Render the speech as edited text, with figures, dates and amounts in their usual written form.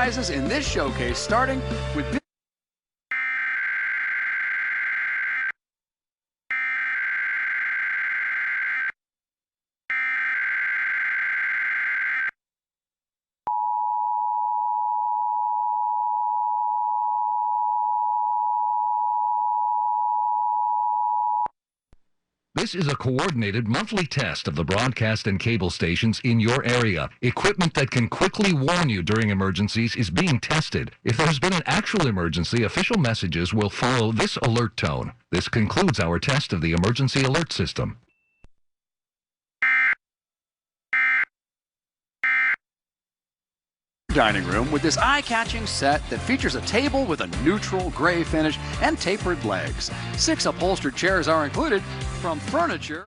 prizes in this showcase, starting with This is a coordinated monthly test of the broadcast and cable stations in your area. Equipment that can quickly warn you during emergencies is being tested. If there's been an actual emergency, official messages will follow this alert tone. This concludes our test of the emergency alert system. dining room with this eye-catching set that features a table with a neutral gray finish and tapered legs. 6 upholstered chairs are included. From furniture